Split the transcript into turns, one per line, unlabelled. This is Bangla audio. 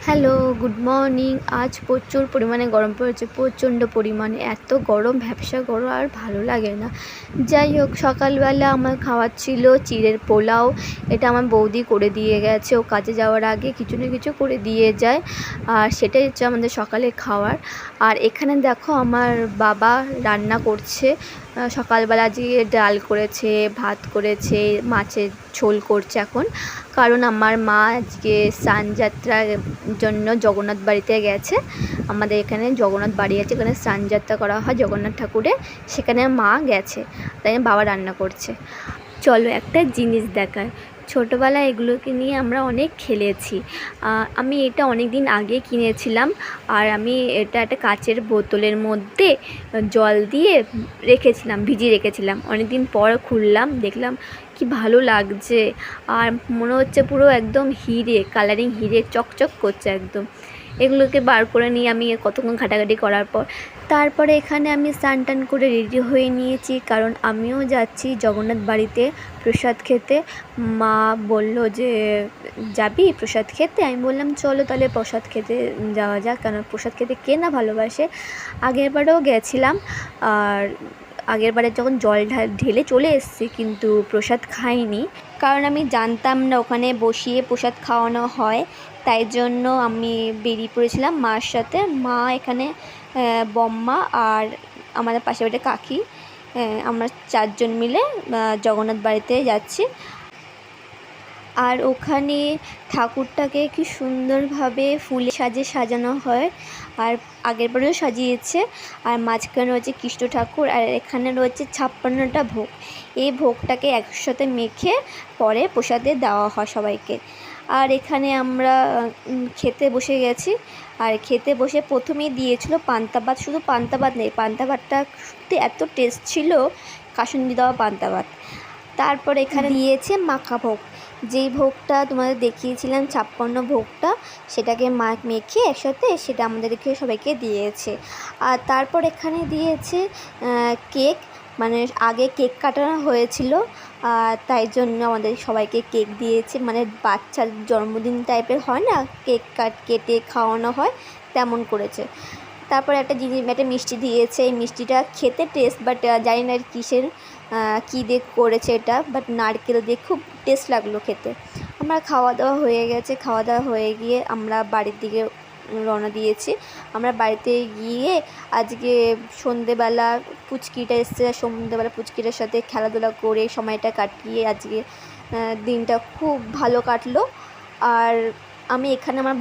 Hello, good morning. আজ প্রচুর পরিমাণে গরম পড়েছে, প্রচণ্ড পরিমাণে। এত গরম, ভ্যাপসা গরম, আর ভালো লাগে না। যাই হোক, সকালবেলা আমার খাওয়ার ছিল চিড়ের পোলাও। এটা আমার বৌদি করে দিয়ে গেছে। ও কাজে যাওয়ার আগে কিছু না কিছু করে দিয়ে যায়, আর সেটাই হচ্ছে আমাদের সকালে খাওয়ার। আর এখানে দেখো আমার বাবা রান্না করছে। সকালবেলা আজকে ডাল করেছে, ভাত করেছে, মাছের ঝোল করছে এখন। কারণ আমার মা আজকে স্নানযাত্রার জন্য জগন্নাথ বাড়িতে গেছে। আমাদের এখানে জগন্নাথ বাড়ি আছে, এখানে স্নানযাত্রা করা হয় জগন্নাথ ঠাকুরের, সেখানে মা গেছে, তাই বাবা রান্না করছে। চলো একটা জিনিস দেখায়। ছোটোবেলায় এগুলোকে নিয়ে আমরা অনেক খেলেছি। আমি এটা অনেক দিন আগে কিনেছিলাম, আর আমি এটা একটা কাচের বোতলের মধ্যে জল দিয়ে রেখেছিলাম, ভিজিয়ে রেখেছিলাম। অনেক দিন পর খুললাম, দেখলাম কি ভালো লাগছে, আর মনে হচ্ছে পুরো একদম হিরে, কালারিং হিরে, চকচক করছে একদম। এগুলোকে বার করে নিয়ে আমি কতক্ষণ ঘাটাঘাটি করার পর তারপরে এখানে আমি স্নান টান করে রেডি হয়ে নিয়েছি, কারণ আমিও যাচ্ছি জগন্নাথ বাড়িতে প্রসাদ খেতে। মা বলল যে যাবি প্রসাদ খেতে? আমি বললাম চলো তাহলে প্রসাদ খেতে যাওয়া যাক, কারণ প্রসাদ খেতে কে না ভালোবাসে। আগেরবারেও গেছিলাম, আর আগেরবারে যখন জল ঢেলে চলে এসেছি, কিন্তু প্রসাদ খাইনি, কারণ আমি জানতাম না ওখানে বসিয়ে প্রসাদ খাওয়ানো হয়। তাই জন্য আমি বেরিয়ে পড়েছিলাম মার সাথে। মা এখানে, বম্মা আর আমাদের পাশে বাড়িতে কাকি, আমরা চারজন মিলে জগন্নাথ বাড়িতে যাচ্ছি। আর ওখানে ঠাকুরটাকে কি সুন্দরভাবে ফুলে সাজানো হয়, আর আগেরবারেও সাজিয়েছে। আর মাঝখানে রয়েছে কৃষ্ণ ঠাকুর, আর এখানে রয়েছে 56টা ভোগ। এই ভোগটাকে একসাথে মেখে পরে প্রসাদে দেওয়া হয় সবাইকে। আর এখানে আমরা খেতে বসে গেছি। আর খেতে বসে প্রথমেই দিয়েছিল পান্তা ভাত। শুধু পান্তা ভাত নেই, পান্তা ভাতটা সত্যি এত টেস্ট ছিল, কাসুন্দি দেওয়া পান্তা ভাত। তারপর এখানে দিয়েছে মাখা ভোগ, যেই ভোগটা তোমাদের দেখিয়েছিলাম 56 ভোগটা, সেটাকে মেখে একসাথে সেটা আমাদেরকে সবাইকে দিয়েছে। আর তারপর এখানে দিয়েছে কেক, মানে আগে কেক কাটানো হয়েছিল, তাই জন্য আমাদের সবাইকে কেক দিয়েছে। মানে বাচ্চার জন্মদিন টাইপের হয় না, কেক কেটে খাওয়ানো হয়, তেমন করেছে। তারপর একটা মিষ্টি দিয়েছে। এই মিষ্টিটা খেতে টেস্ট, বাট জানি না কিসের, কী দিয়ে করেছে এটা, বাট নারকেল দিয়ে খুব টেস্ট লাগলো খেতে। আমরা খাওয়া দাওয়া হয়ে গেছে, খাওয়া দাওয়া হয়ে গিয়ে আমরা বাড়ির দিকে রওনা দিয়েছি। আমরা বাড়িতে গিয়ে আজকে সন্ধেবেলা পুচকিটা এসছে, সন্ধেবেলা পুচকিটার সাথে খেলাধুলা করে সময়টা কাটিয়ে আজকে দিনটা খুব ভালো কাটলো। আর আমি এখানে আমার